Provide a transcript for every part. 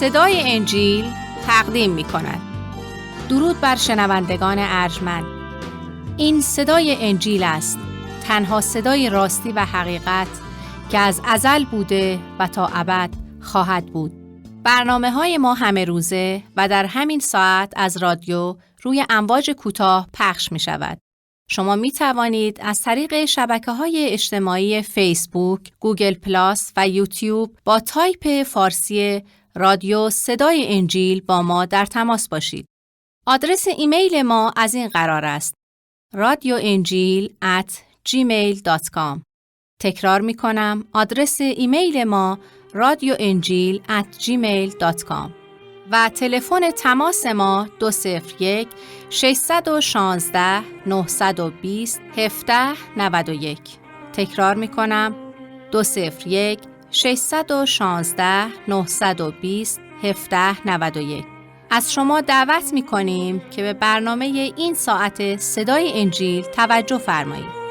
صدای انجیل تقدیم می کند. درود بر شنوندگان ارجمند. این صدای انجیل است، تنها صدای راستی و حقیقت که از ازل بوده و تا ابد خواهد بود. برنامه‌های ما همه روزه و در همین ساعت از رادیو روی امواج کوتاه پخش می شود. شما می توانید از طریق شبکه‌های اجتماعی فیسبوک، گوگل پلاس و یوتیوب با تایپ فارسی رادیو صدای انجیل با ما در تماس باشید. آدرس ایمیل ما از این قرار است: radioenjil@gmail.com. تکرار می کنم، آدرس ایمیل ما radioenjil@gmail.com و تلفن تماس ما 201 616 920 1791. تکرار می کنم، 201 616 920 1791. از شما دعوت می کنیم که به برنامه این ساعت صدای انجیل توجه فرمایید.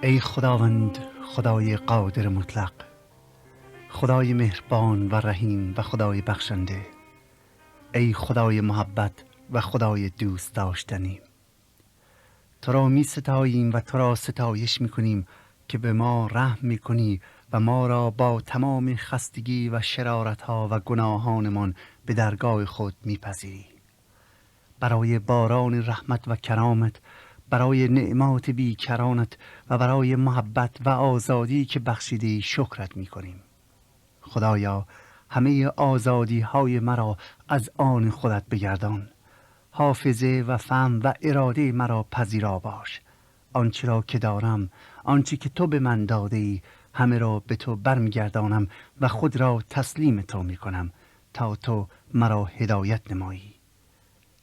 ای خداوند، خدای قادر مطلق، خدای مهربان و رحیم و خدای بخشنده، ای خدای محبت و خدای دوست داشتنی، تو را می ستاییم و تو را ستایش می کنیم که به ما رحم می کنی و ما را با تمام خستگی و شرارت ها و گناهانمان به درگاه خود می پذیری. برای باران رحمت و کرامت، برای نعمات بیکرانت و برای محبت و آزادی که بخشیدی شکرت می کنیم. خدایا، همه آزادی های مرا از آن خودت بگردان. حافظه و فهم و اراده مرا پذیرا باش. آنچه را که دارم، آنچه که تو به من داده ای، همه را به تو برمیگردانم و خود را تسلیم تو می کنم تا تو مرا هدایت نمایی.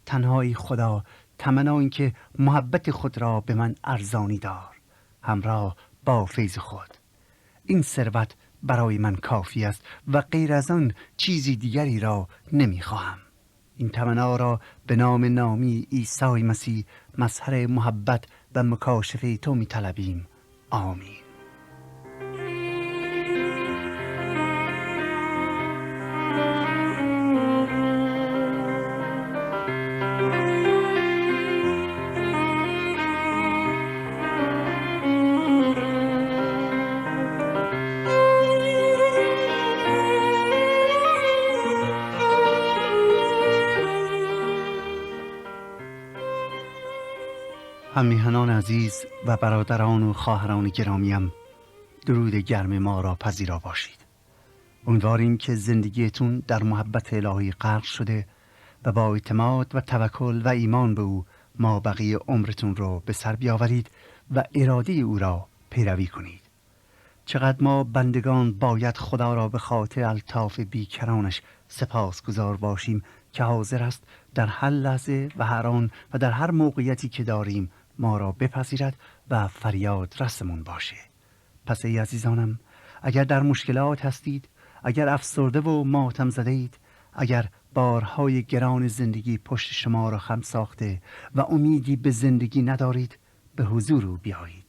تنهایی خدا، تمنا این که محبت خود را به من ارزانی دار، همراه با فیض خود. این ثروت برای من کافی است و غیر از آن چیزی دیگری را نمیخواهم. این تمنا را به نام نامی عیسی مسیح، مظهر محبت و مکاشفه تو میطلبیم. آمین. همیهنان عزیز و برادران و خواهران گرامیم، درود گرم ما را پذیرا باشید. امیدواریم که زندگیتون در محبت الهی غرق شده و با اعتماد و توکل و ایمان به او ما بقیه عمرتون رو به سر بیاورید و اراده او را پیروی کنید. چقدر ما بندگان باید خدا را به خاطر الطاف بیکرانش سپاسگزار باشیم که حاضر است در هر لحظه و هر آن و در هر موقعیتی که داریم ما را بپذیرد و فریاد رسمون باشه. پس ای عزیزانم، اگر در مشکلات هستید، اگر افسرده و ماتم زده اید، اگر بارهای گران زندگی پشت شما را خم ساخته و امیدی به زندگی ندارید، به حضور او بیایید.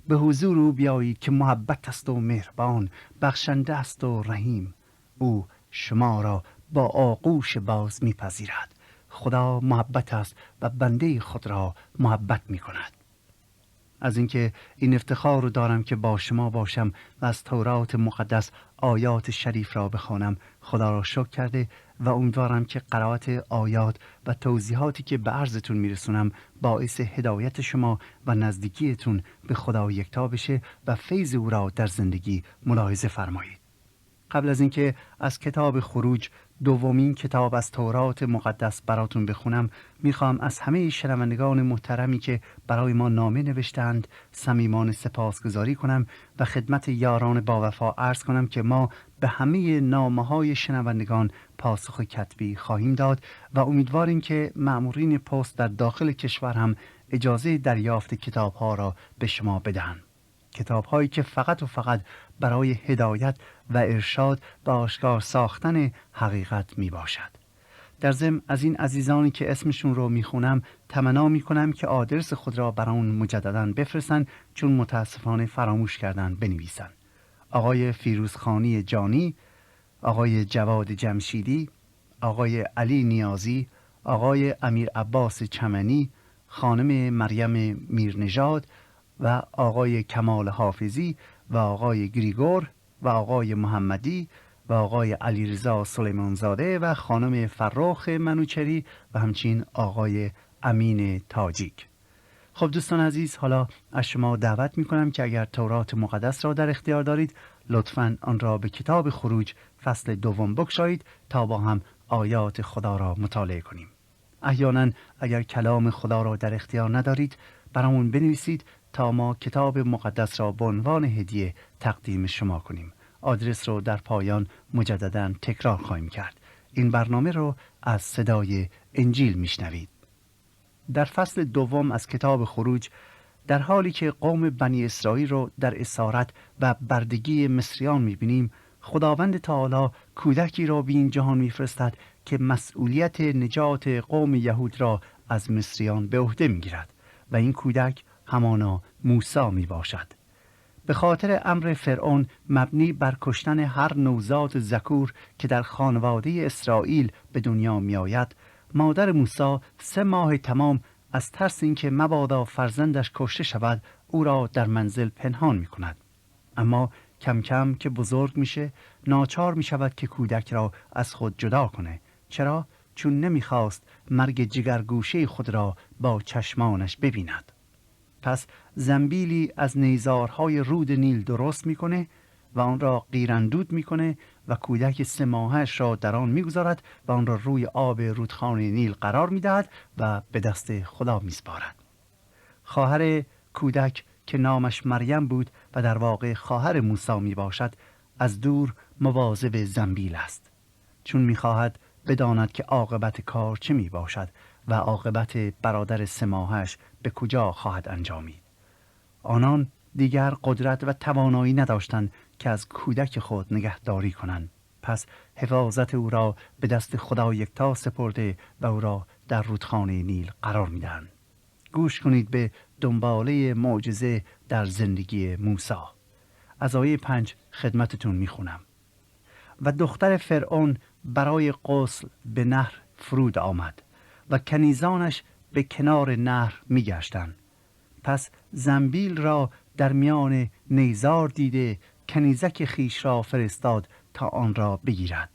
به حضور او بیایید که محبت است و مهربان، بخشنده است و رحیم. او شما را با آغوش باز میپذیرد. خدا محبت است و بنده خود را محبت می کند. از اینکه این افتخار رو دارم که با شما باشم و از تورات مقدس آیات شریف را بخوانم، خدا را شکر کرده و امیدوارم که قرائت آیات و توضیحاتی که به عرضتون میرسونم باعث هدایت شما و نزدیکیتون به خدا یکتا بشه و فیض او را در زندگی ملاحظه فرمایید. قبل از اینکه از کتاب خروج، دومین کتاب از تورات مقدس براتون بخونم، میخوام از همه شنوندگان محترمی که برای ما نامه نوشتند صمیمانه سپاسگزاری کنم و خدمت یاران با وفا عرض کنم که ما به همه نامه‌های شنوندگان پاسخ کتبی خواهیم داد و امیدواریم که مأمورین پست در داخل کشور هم اجازه دریافت کتاب‌ها را به شما بدهند. کتاب‌هایی که فقط و فقط برای هدایت و ارشاد به آشکار ساختن حقیقت می باشد. در ضمن از این عزیزانی که اسمشون رو میخونم تمنا میکنم که آدرس خود را برای مجدداً بفرستن، چون متاسفانه فراموش کردن بنویسن. آقای فیروزخانی جانی، آقای جواد جمشیدی، آقای علی نیازی، آقای امیر عباس چمنی، خانم مریم میرنژاد و آقای کمال حافظی و آقای گریگور و آقای محمدی و آقای علیرضا سلیمانزاده و خانم فرخ منوچری و همچنین آقای امین تاجیک. خب دوستان عزیز، حالا از شما دعوت میکنم که اگر تورات مقدس را در اختیار دارید لطفاً آن را به کتاب خروج فصل 2 بگشایید تا با هم آیات خدا را مطالعه کنیم. احیانا اگر کلام خدا را در اختیار ندارید برامون بنویسید تا ما کتاب مقدس را به عنوان هدیه تقدیم شما کنیم. آدرس رو در پایان مجدداً تکرار خواهیم کرد. این برنامه رو از صدای انجیل میشنوید. در فصل 2 از کتاب خروج، در حالی که قوم بنی اسرائیل رو در اسارت و بردگی مصریان میبینیم، خداوند تعالی کودکی را به این جهان میفرستد که مسئولیت نجات قوم یهود را از مصریان به عهده میگیرد و این کودک همانا موسی میباشد. به خاطر امر فرعون مبنی بر کشتن هر نوزاد ذکور که در خانواده اسرائیل به دنیا می آید، مادر موسی 3 ماه تمام از ترس اینکه مبادا فرزندش کشته شود او را در منزل پنهان می کند. اما کم کم که بزرگ میشه ناچار می شود که کودک را از خود جدا کنه. چرا؟ چون نمیخواست مرگ جگرگوشه خود را با چشمانش ببیند. پس زنبیلی از نیزارهای رود نیل درست میکنه و آن را قیراندود میکنه و کودک 3 ماهش را در آن میگذارد و آن را روی آب رودخانه نیل قرار میدهد و به دست خدا میسپارد. خواهر کودک که نامش مریم بود و در واقع خواهر موسی میباشد، از دور مواظب زنبیل است، چون میخواهد بداند که عاقبت کار چه میباشد و عاقبت برادر 3 ماهش به کجا خواهد انجامید. آنان دیگر قدرت و توانایی نداشتند که از کودک خود نگهداری کنند. پس حفاظت او را به دست خدا یکتا سپرده و او را در رودخانه نیل قرار میدهند. گوش کنید به دنباله معجزه در زندگی موسی. از آیه 5 خدمتتون میخونم. و دختر فرعون برای غسل به نهر فرود آمد و کنیزانش به کنار نهر میگشتند. پس زنبیل را در میان نیزار دیده کنیزک خیش را فرستاد تا آن را بگیرد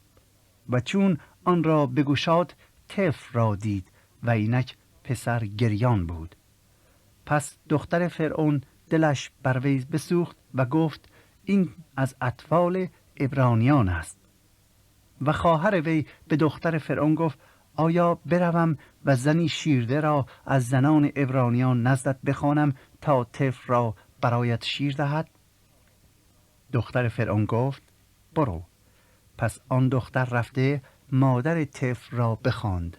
و چون آن را بگشاد طفل را دید و اینک پسر گریان بود. پس دختر فرعون دلش بر وی بسوخت و گفت این از اطفال عبرانیان است. و خواهر وی به دختر فرعون گفت آیا بروم و زنی شیرده را از زنان عبرانیان نزدت بخوانم تا طفل را برایت شیر دهد؟ دختر فرعون گفت برو. پس آن دختر رفته مادر طفل را بخواند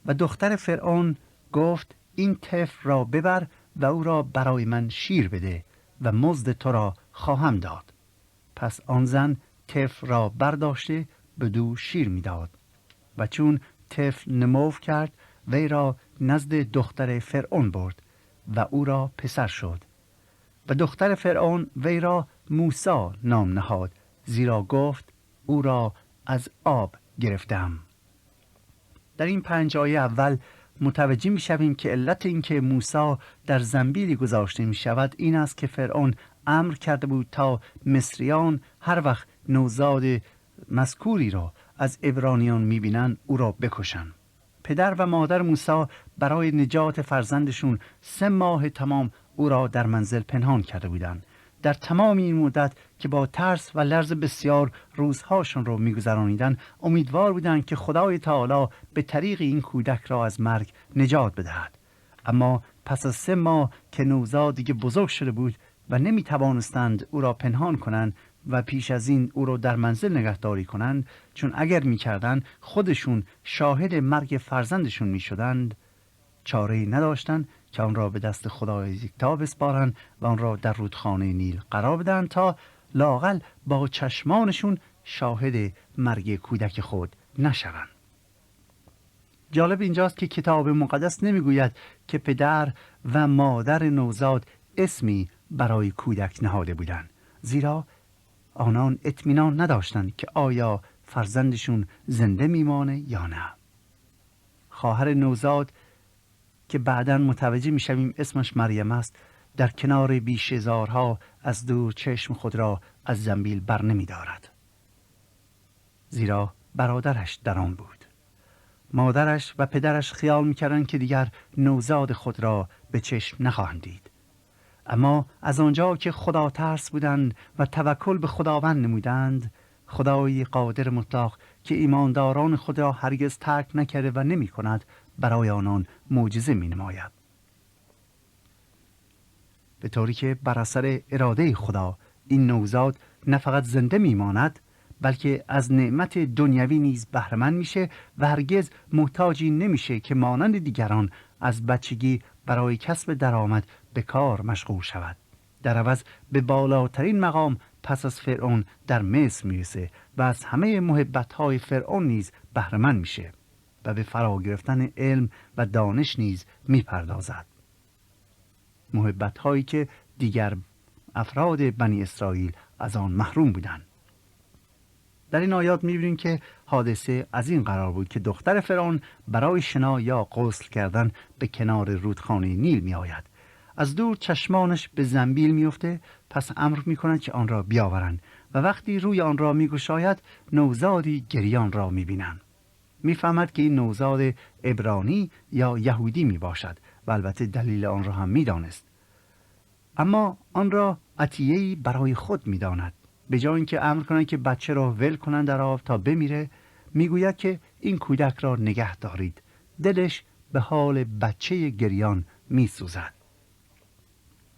و دختر فرعون گفت این طفل را ببر و او را برای من شیر بده و مزد تو را خواهم داد. پس آن زن طفل را برداشته بدو شیر میداد و چون طفل نمو کرد وی را نزد دختر فرعون برد و او را پسر شد و دختر فرعون وی را موسی نام نهاد، زیرا گفت او را از آب گرفتم. در این 5 آیه اول متوجه می شویم که علت این که موسی در زنبیلی گذاشته می شود این است که فرعون امر کرده بود تا مصریان هر وقت نوزاد مذکوری را از عبرانیان می بینن او را بکشن. پدر و مادر موسی برای نجات فرزندشون 3 ماه تمام او را در منزل پنهان کرده بودند. در تمام این مدت که با ترس و لرز بسیار روزهاشون رو می‌گذرانیدند، امیدوار بودند که خدای تعالی به طریق این کودک را از مرگ نجات بدهد. اما پس از 3 ماه که نوزاد دیگه بزرگ شده بود و نمی‌توانستند او را پنهان کنند و پیش از این او را در منزل نگهداری کنند، چون اگر می‌کردند خودشون شاهد مرگ فرزندشون می‌شدند، چاره‌ای نداشتند که آن را به دست خدای یکتا بسپارند و آن را در رودخانه نیل قرار بدن تا لااقل با چشمانشون شاهد مرگ کودک خود نشوند. جالب اینجاست که کتاب مقدس نمیگوید که پدر و مادر نوزاد اسمی برای کودک نهاده بودند، زیرا آنان اطمینان نداشتند که آیا فرزندشون زنده میمانه یا نه. خواهر نوزاد که بعداً متوجه میشویم اسمش مریم است، در کنار بیشهزارها از دور چشم خود را از زنبیل بر نمی دارد، زیرا برادرش در آن بود. مادرش و پدرش خیال میکردند که دیگر نوزاد خود را به چشم نخواهند دید. اما از آنجا که خدا ترس بودند و توکل به خداوند نمودند، خدای قادر مطلق که ایمانداران خود را هرگز ترک نکرده و نمی کند، برای آنان معجزه می نماید. به طوری که بر اثر اراده خدا این نوزاد نه فقط زنده می ماند، بلکه از نعمت دنیوی نیز بهره‌مند میشه و هرگز محتاجی نمیشه که مانند دیگران از بچگی برای کسب درآمد به کار مشغول شود. در عوض به بالاترین مقام پس از فرعون در مصر میرسه و از همه محبت‌های فرعون نیز بهره‌مند میشه و به فرا گرفتن علم و دانش نیز میپردازد. محبت‌هایی که دیگر افراد بنی اسرائیل از آن محروم بودند. در این آیات می‌بینیم که حادثه از این قرار بود که دختر فرعون برای شنا یا غسل کردن به کنار رودخانه نیل می‌آید. از دور چشمانش به زنبیل می‌افته، پس امر می‌کنند که آن را بیاورند و وقتی روی آن را می‌گشاید نوزادی گریان را می‌بینند. می‌فهمد که این نوزاد عبرانی یا یهودی می‌باشد و البته دلیل آن را هم می‌دانست. اما آن را عطیه‌ای برای خود می‌داند. به جای اینکه امر کنند که بچه را ول کنند در آب تا بمیره، میگوید که این کودک را نگه دارید. دلش به حال بچه گریان میسوزد.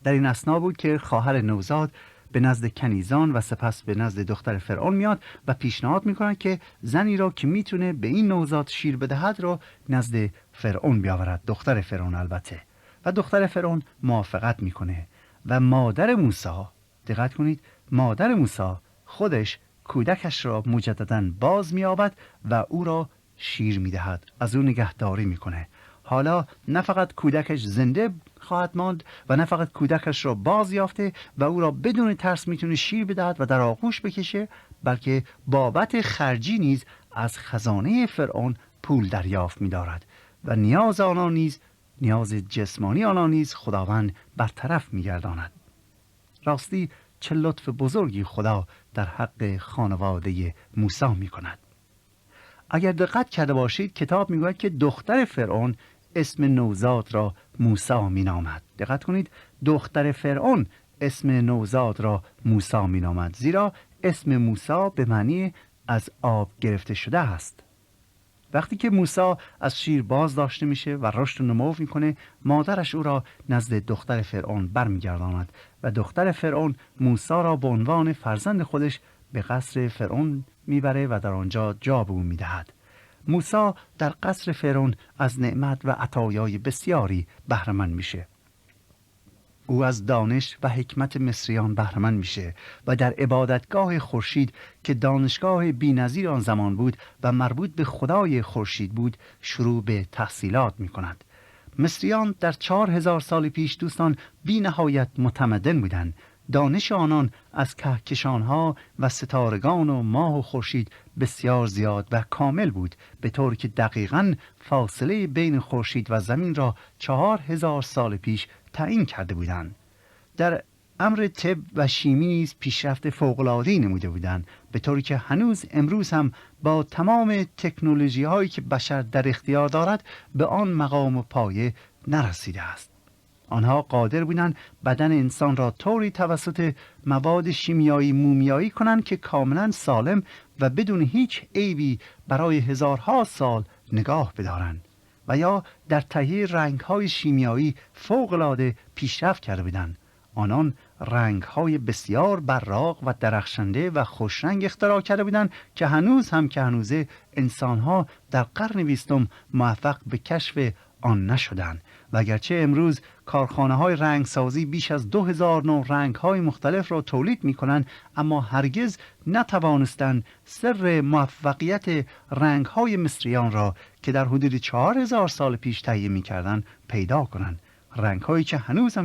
در این اثنا بود که خواهر نوزاد به نزد کنیزان و سپس به نزد دختر فرعون میاد و پیشنهاد میکنند که زنی را که میتونه به این نوزاد شیر بدهد را نزد فرعون بیاورد، دختر فرعون البته. و دختر فرعون موافقت میکنه و مادر موسی، دقت کنید، مادر موسی خودش کودکش را مجدداً باز می‌یابد و او را شیر می‌دهد، از او نگهداری می‌کنه. حالا نه فقط کودکش زنده خواهد ماند و نه فقط کودکش را باز یافته و او را بدون ترس می‌تونه شیر بدهد و در آغوش بکشه، بلکه بابت خرجی نیز از خزانه فرعون پول دریافت می‌دارد و نیاز آنها نیز، نیاز جسمانی آنها نیز خداوند برطرف می‌گرداند. راستی چه لطف بزرگی خدا در حق خانواده موسی می کند. اگر دقت کرده باشید کتاب می گوید که دختر فرعون اسم نوزاد را موسی می نامد. دقت کنید، دختر فرعون اسم نوزاد را موسی می نامد، زیرا اسم موسی به معنی از آب گرفته شده است. وقتی که موسی از شیر باز داشته میشه و رشد و نمو میکنه، مادرش او را نزد دختر فرعون برمیگرداند و دختر فرعون موسی را به عنوان فرزند خودش به قصر فرعون میبره و در آنجا جا به او میدهد. موسی در قصر فرعون از نعمت و عطایای بسیاری بهره‌مند میشه. او از دانش و حکمت مصریان بهره‌مند میشه و در عبادتگاه خورشید که دانشگاه بی‌نظیر آن زمان بود و مربوط به خدای خورشید بود، شروع به تحصیلات میکند. مصریان در 4000 سال پیش دوستان بی نهایت متمدن بودند. دانش آنان از کهکشانها و ستارگان و ماه و خورشید بسیار زیاد و کامل بود، به طور که دقیقاً فاصله بین خورشید و زمین را 4000 سال پیش تعیین کرده بودند. در امر طب و شیمی نیز پیشرفت فوق‌العاده‌ای نموده بودند، به طوری که هنوز امروز هم با تمام تکنولوژی هایی که بشر در اختیار دارد به آن مقام و پایه نرسیده است. آنها قادر بودند بدن انسان را طوری توسط مواد شیمیایی مومیایی کنند که کاملا سالم و بدون هیچ عیبی برای هزارها سال نگاه بدارند، و یا در تهیه رنگ‌های شیمیایی فوق‌العاده پیشرفت کرده بودند. آنان رنگ‌های بسیار براق و درخشنده و خوشرنگ اختراع کرده بودند که هنوز هم که هنوزه انسان‌ها در قرن 20 موفق به کشف آن نشدند و اگرچه امروز کارخانه‌های رنگسازی بیش از 2000 نوع رنگ‌های مختلف را تولید می‌کنند، اما هرگز نتوانستند سر موفقیت رنگ‌های مصریان را که در حدود 4000 سال پیش تهیه می‌کردند پیدا کنند. رنگ‌هایی که هنوز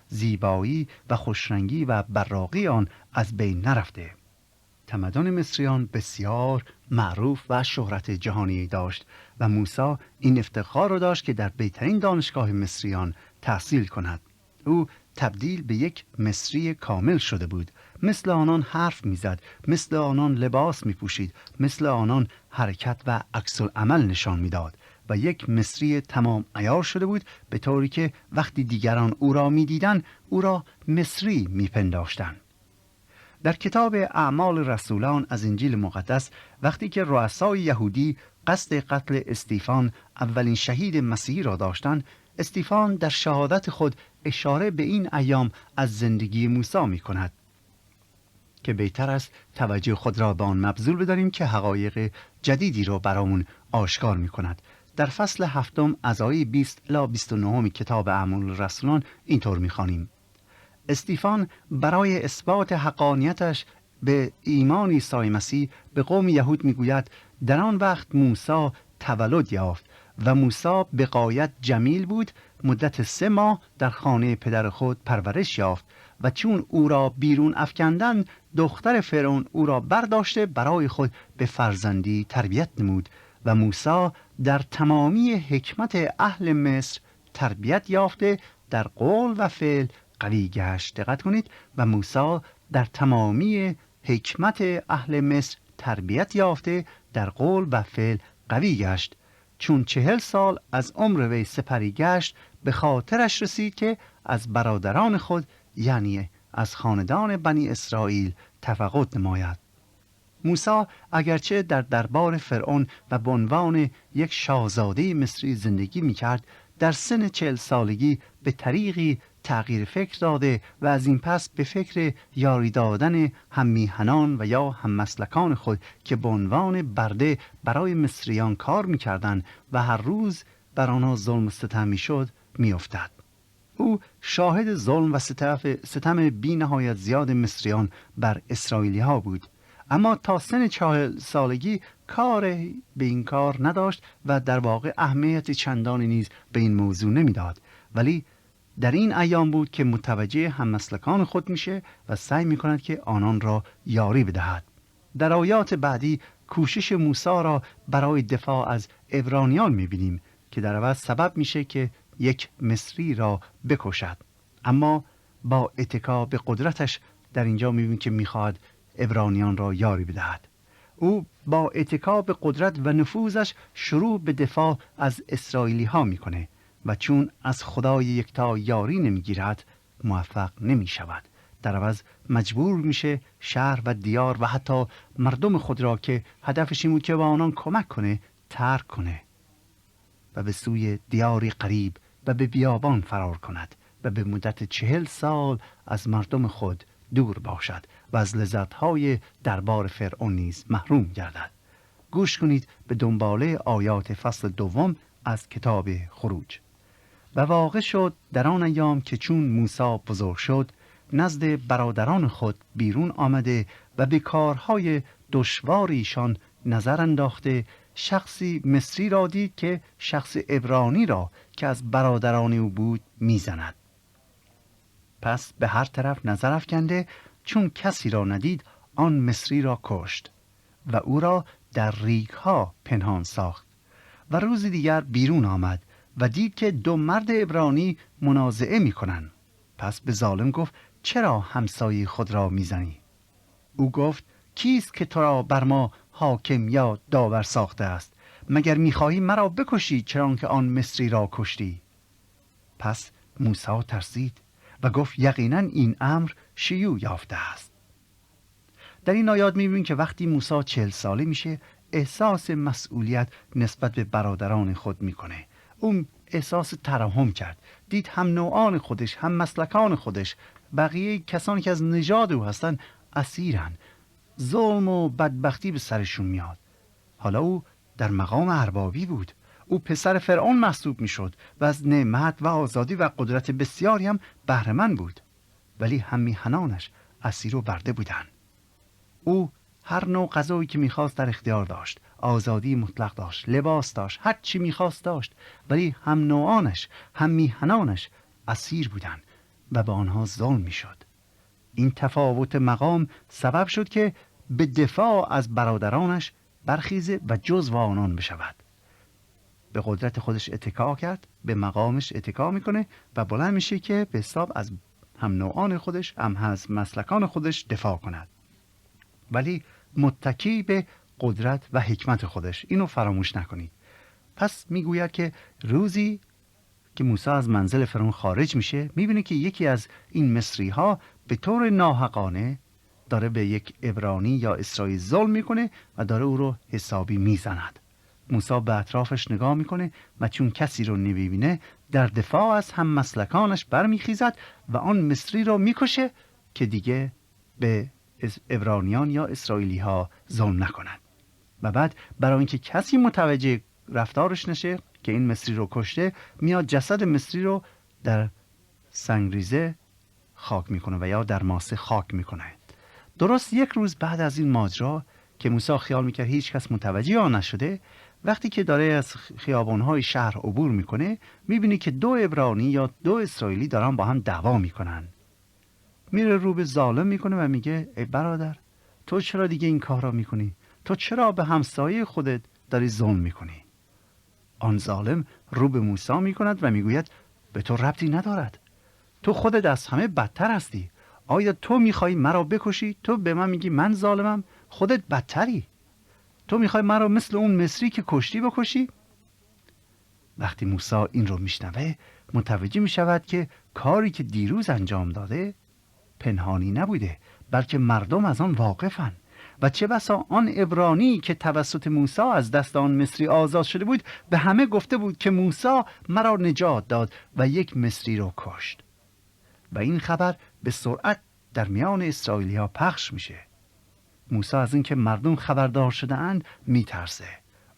زیبایی و خوشرنگی و براقی آن از بین نرفته. تمدن مصریان بسیار معروف و شهرت جهانی داشت و موسی این افتخار را داشت که در بهترین دانشگاه مصریان تحصیل کند. او تبدیل به یک مصری کامل شده بود. مثل آنان حرف میزد، مثل آنان لباس میپوشید، مثل آنان حرکت و عکس العمل نشان میداد و یک مصری تمام عیار شده بود، به طوری که وقتی دیگران او را میدیدند او را مصری میپنداشتند. در کتاب اعمال رسولان از انجیل مقدس وقتی که رؤسای یهودی قصد قتل استیفان، اولین شهید مسیحی را داشتند، استیفان در شهادت خود اشاره به این ایام از زندگی موسی می کند که بهتر است توجه خود را به آن مبذول بداریم که حقایق جدیدی را برامون آشکار می کند. در فصل 7 از آیه 20 الی 29 کتاب اعمال رسولان اینطور می خوانیم: استیفان برای اثبات حقانیتش به ایمان عیسی مسیح به قوم یهود میگوید در آن وقت موسی تولد یافت و موسی به غایت جمیل بود، مدت 3 ماه در خانه پدر خود پرورش یافت و چون او را بیرون افکندند دختر فرعون او را برداشته برای خود به فرزندی تربیت نمود و موسی در تمامی حکمت اهل مصر تربیت یافته در قول و فعل قوی گشت. دقت کنید، و موسی در تمامی حکمت اهل مصر تربیت یافته در قول و فعل قوی گشت. چون 40 سال از عمر وی سپری گشت به خاطرش رسید که از برادران خود یعنی از خاندان بنی اسرائیل تفقد نماید. موسی اگرچه در دربار فرعون و به عنوان یک شاهزاده مصری زندگی می‌کرد، در سن 40 سالگی به طریقی تغییر فکر داده و از این پس به فکر یاری دادن هم میهنان و یا هم مسلکان خود که به عنوان برده برای مصریان کار می‌کردند و هر روز بر آنها ظلم و ستم می‌شد می‌افتاد. او شاهد ظلم و ستم بی نهایت زیاد مصریان بر اسرائیلی ها بود، اما تا سن 40 سالگی کار به این کار نداشت و در واقع اهمیت چندانی نیز به این موضوع نمیداد. ولی در این ایام بود که متوجه هممسلکان خود میشه و سعی میکند که آنان را یاری بدهد. در آیات بعدی کوشش موسی را برای دفاع از عبرانیان میبینیم که در عوض سبب میشه که یک مصری را بکشد، اما با اتکا به قدرتش در اینجا میبینیم که میخواد عبرانیان را یاری بدهد. او با اتکا به قدرت و نفوذش شروع به دفاع از اسرائیلی ها میکنه و چون از خدای یکتا یاری نمیگیرد موفق نمیشود. در عوض مجبور میشه شهر و دیار و حتی مردم خود را که هدفش این بود که به آنان کمک کنه ترک کنه و به سوی دیاری قریب و به بیابان فرار کند و به مدت 40 سال از مردم خود دور باشد و از لذت‌های دربار فرعون نیز محروم گردد. گوش کنید به دنباله آیات فصل 2 از کتاب خروج. و واقع شد در آن ایام که چون موسی بزرگ شد نزد برادران خود بیرون آمده و به کارهای دشوار ایشان نظر انداخته، شخصی مصری را دید که شخص عبرانی را که از برادران او بود میزند. پس به هر طرف نظر افکنده، چون کسی را ندید آن مصری را کشت و او را در ریگ‌ها پنهان ساخت. و روز دیگر بیرون آمد و دید که 2 مرد عبرانی منازعه می‌کنند. پس به ظالم گفت چرا همسایه خود را میزنی؟ او گفت کیست که تو را بر ما حاکم یا داور ساخته است؟ مگر می‌خواهی مرا بکشی چنانکه آن مصری را کشتی؟ پس موسی ترسید و گفت یقینا این امر شیوع یافته است. در این آیات می‌بینیم که وقتی موسی 40 ساله میشه احساس مسئولیت نسبت به برادران خود میکنه. اون احساس ترحم کرد، دید هم نوعان خودش هم مسلکان خودش بقیه کسانی که از نژاد او هستن اسیرن، ظلم و بدبختی به سرشون میاد. حالا او در مقام اربابی بود، او پسر فرعون محسوب میشد و از نعمت و آزادی و قدرت بسیاری هم بهره مند بود، ولی هم میهنانش اسیر و برده بودند. او هر نوع غذایی که میخواست در اختیار داشت، آزادی مطلق داشت، لباس داشت، هر چی میخواست داشت، ولی هم نوعانش هم میهنانش اسیر بودند و به آنها ظلم میشد. این تفاوت مقام سبب شد که به دفاع از برادرانش برخیزه و جزو آنان بشود. به قدرت خودش اتکا کرد، به مقامش اتکا میکنه و بلند میشه که به حساب از هم نوعان خودش، هم از مسلکان خودش دفاع کند، ولی متکی به قدرت و حکمت خودش. اینو فراموش نکنید. پس میگوید که روزی که موسی از منزل فرعون خارج میشه، میبینه که یکی از این مصری ها به طور ناحقانه داره به یک عبرانی یا اسرائیل ظلم میکنه و داره او رو حسابی میزند. موسی به اطرافش نگاه میکنه و چون کسی رو نمیبینه در دفاع از هم مسلکانش برمیخیزد و آن مصری رو میکشه که دیگه به عبرانیان یا اسرائیلی ها ظلم نکنند. و بعد برای اینکه کسی متوجه رفتارش نشه که این مصری رو کشته، میاد جسد مصری رو در سنگریزه خاک میکنه و یا در ماسه خاک میکنه. درست یک روز بعد از این ماجرا که موسی خیال میکرد هیچ کس متوجه آن نشده، وقتی که داره از خیابانهای شهر عبور میکنه، میبینی که دو عبرانی یا دو اسرائیلی دارن با هم دعوا میکنن. میره رو به ظالم میکنه و میگه ای برادر، تو چرا دیگه این کار را میکنی؟ تو چرا به همسایه خودت داری ظلم میکنی؟ آن ظالم رو به موسی میکند و میگوید به تو ربطی ندارد، تو خودت از همه بدتر هستی. آیا تو میخوای مرا بکشی؟ تو به من میگی من ظالمم؟ خودت بدتری. تو میخوای مرا مثل اون مصری که کشتی بکشی؟ وقتی موسی این رو میشنوه، متوجه میشود که کاری که دیروز انجام داده پنهانی نبوده، بلکه مردم از آن واقفن. و چه بسا آن عبرانی که توسط موسی از دست آن مصری آزاد شده بود به همه گفته بود که موسی مرا نجات داد و یک مصری رو کشت. و این خبر به سرعت در میان اسرائیلی ها پخش میشه. موسی از اینکه مردم خبردار شده اند میترسه.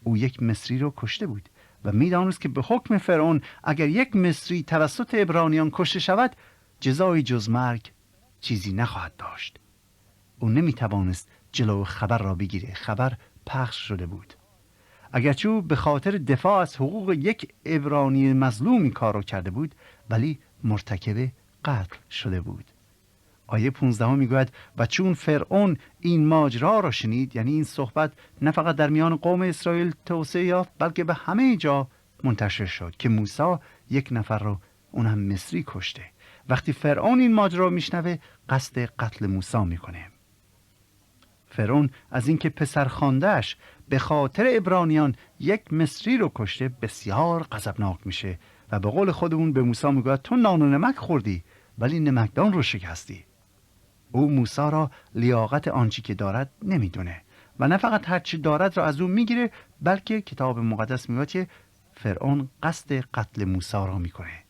او یک مصری رو کشته بود و میدانست که به حکم فرعون اگر یک مصری توسط عبرانیان کشته شود، جزای جز مرگ چیزی نخواهد داشت. او نمیتوانست جلو خبر را بگیره. خبر پخش شده بود. اگرچه او به خاطر دفاع از حقوق یک عبرانی مظلوم این کار را کرده بود، ولی مرتکب قتل شده بود. آیه 15 میگوید و چون فرعون این ماجرا را شنید، یعنی این صحبت نه فقط در میان قوم اسرائیل توسعه یافت، بلکه به همه جا منتشر شد که موسی یک نفر رو، اون هم مصری، کشته. وقتی فرعون این ماجرا میشنوه، قصد قتل موسی میکنه. فرعون از اینکه پسرخوانده‌اش به خاطر عبرانیان یک مصری رو کشته بسیار غضبناک میشه و به قول خودمون به موسی میگه تو نان و نمک خوردی ولی نمکدان رو شکستی. او موسی را لیاقت آنچه که دارد نمیدونه و نه فقط هر چی دارد را از او میگیره، بلکه کتاب مقدس میگه که فرعون قصد قتل موسی را میکنه.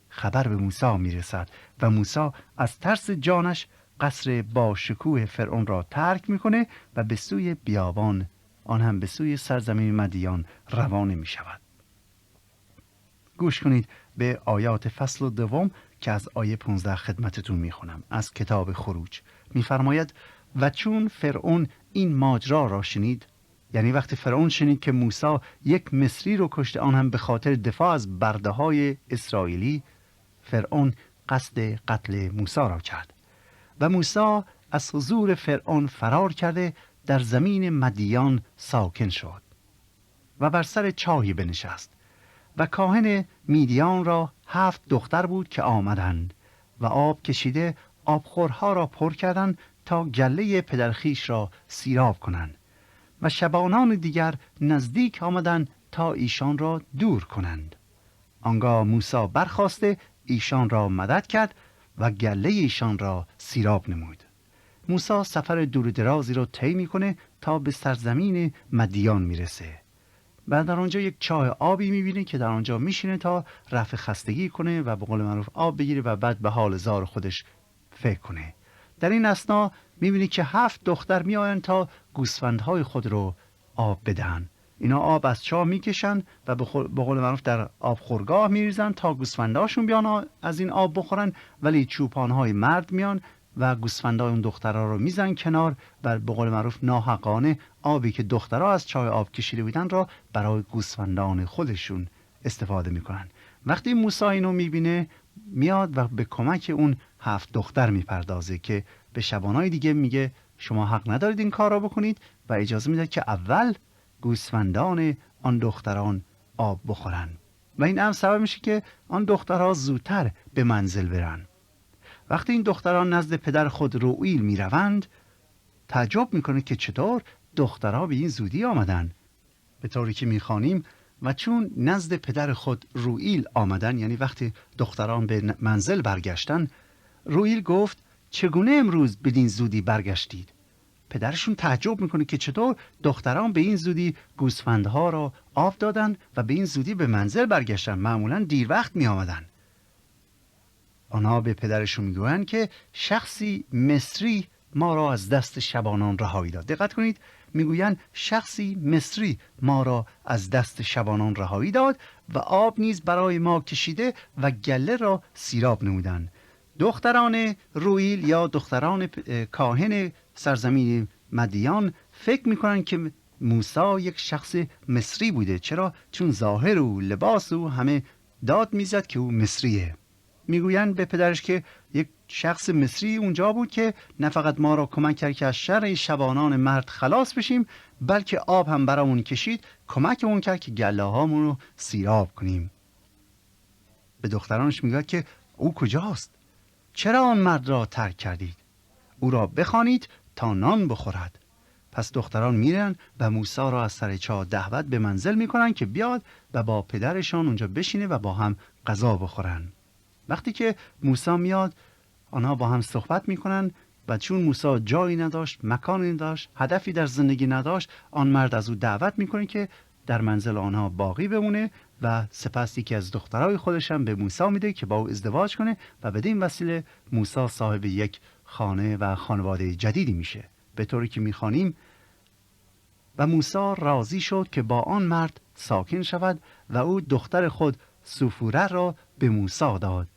خبر به موسی میرسد و موسی از ترس جانش قصر با شکوه فرعون را ترک میکنه و به سوی بیابان، آن هم به سوی سرزمین مدیان روانه میشود. گوش کنید به آیات فصل دوم که از آیه 15 خدمتتون میخونم از کتاب خروج. میفرماید و چون فرعون این ماجرا را شنید، یعنی وقتی فرعون شنید که موسی یک مصری رو کشته، آن هم به خاطر دفاع از برده های اسرائیلی، فرعون قصد قتل موسی را کرد و موسی از حضور فرعون فرار کرده در زمین مدیان ساکن شد و بر سر چاهی بنشست. و کاهن میدیان را 7 دختر بود که آمدند و آب کشیده آبخورها را پر کردند تا گله پدرخیش را سیراب کنند و شبانان دیگر نزدیک آمدند تا ایشان را دور کنند. آنگاه موسی برخاسته ایشان را مدد کرد و گله ایشان را سیراب نمود. موسی سفر دور درازی را طی میکنه تا به سرزمین مدیان میرسه و در آنجا یک چاه آبی میبینه که در آنجا میشینه تا رفع خستگی کنه و به قول معروف آب بگیره و بعد به حال زار خودش فکر کنه. در این اثنا میبینی که 7 دختر میآیند تا گوسفندهای خود رو آب بدن اینا آب از چاه میکشن و به قول معروف در آب خورگاه میریزن تا گوسفنداشون بیان از این آب بخورن، ولی چوپانهای مرد میان و گوسفندای اون دخترها رو میزن کنار و به قول معروف ناحقانه آبی که دخترها از چاه آب کشیده بودن را برای گوسفندان خودشون استفاده میکنن. وقتی موسی اینو میبینه میاد و به کمک اون 7 دختر میپردازه که به شبانای دیگه میگه شما حق ندارید این کار را بکنید و اجازه میده که اول گوسفندان آن دختران آب بخورن و این هم سبب میشه که آن دخترها زودتر به منزل برن. وقتی این دختران نزد پدر خود روئیل میروند تعجب میکنه که چطور دخترها به این زودی آمدن، به طوری که میخوانیم و چون نزد پدر خود روئیل آمدن، یعنی وقتی دختران به منزل برگشتن، روئیل گفت چگونه امروز بدین زودی برگشتید؟ پدرشون تعجب میکنه که چطور دختران به این زودی گوسفندها را آب دادن و به این زودی به منزل برگشتن، معمولا دیر وقت می آمدن. آنها به پدرشون میگویند که شخصی مصری ما را از دست شبانان رهایی داد. دقت کنید، میگویند شخصی مصری ما را از دست شبانان رهایی داد و آب نیز برای ما کشیده و گله را سیراب نمودند. دختران روئیل یا دختران کاهن سرزمین مدیان فکر میکنن که موسی یک شخص مصری بوده. چرا؟ چون ظاهر و لباس او همه داد میزد که او مصریه. میگویند به پدرش که یک شخص مصری اونجا بود که نه فقط ما را کمک کرد که از شر شبانان مرد خلاص بشیم، بلکه آب هم برامون کشید، کمکمون کرد که گله هامون رو سیراب کنیم. به دخترانش میگه که او کجاست؟ چرا آن مرد را ترک کردید؟ او را بخوانید تا نان بخورد. پس دختران میرن و موسی را از سر چاه دعوت به منزل میکنن که بیاد و با پدرشان اونجا بشینه و با هم غذا بخورن. وقتی که موسی میاد آنها با هم صحبت میکنن و چون موسی جایی نداشت، مکانی نداشت، هدفی در زندگی نداشت، آن مرد از او دعوت میکنه که در منزل آنها باقی بمونه و سپس یکی از دخترای خودش هم به موسی میده که با او ازدواج کنه و بدین وسیله موسی صاحب یک خانه و خانواده جدیدی میشه. به طوری که میخوانیم و موسی راضی شد که با آن مرد ساکن شود و او دختر خود سفوره را به موسی داد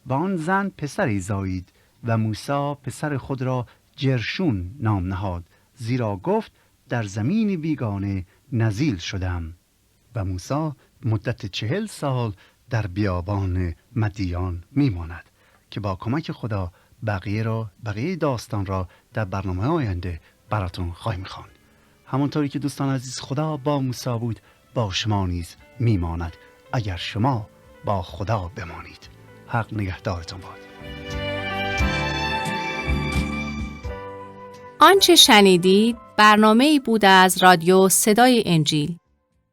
و آن زن پسری زایید و موسی پسر خود را جرشون نام نهاد، زیرا گفت در زمین بیگانه نزیل شدم. و موسی مدت 40 سال در بیابان مدیان میماند که با کمک خدا بقیه داستان را در برنامه آینده براتون خواهیم خواند. همونطوری که دوستان عزیز خدا با موسی بود، با شما نیز میماند اگر شما با خدا بمانید. حق نگهدارتون باد. آنچه شنیدید برنامه‌ای بود از رادیو صدای انجیل.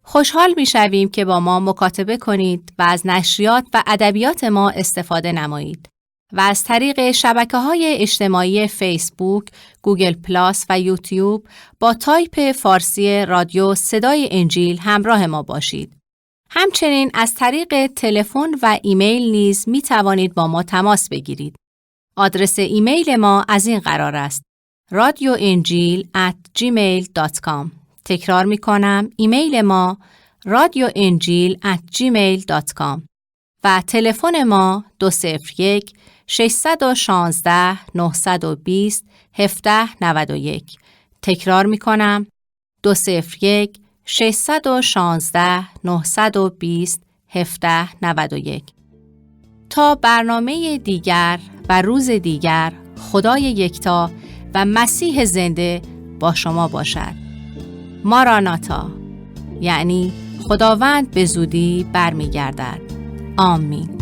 خوشحال می‌شویم که با ما مکاتبه کنید و از نشریات و ادبیات ما استفاده نمایید و از طریق شبکه‌های اجتماعی فیسبوک، گوگل پلاس و یوتیوب با تایپ فارسی رادیو صدای انجیل همراه ما باشید. همچنین از طریق تلفن و ایمیل نیز می توانید با ما تماس بگیرید. آدرس ایمیل ما از این قرار است: radioenjil@gmail.com. تکرار می کنم، ایمیل ما radioenjil@gmail.com و تلفن ما 201 616 920 1791. تکرار می کنم، 201 616 920 1791. تا برنامه دیگر و روز دیگر، خدای یکتا و مسیح زنده با شما باشد. ماراناتا، یعنی خداوند به زودی برمیگردد. آمین.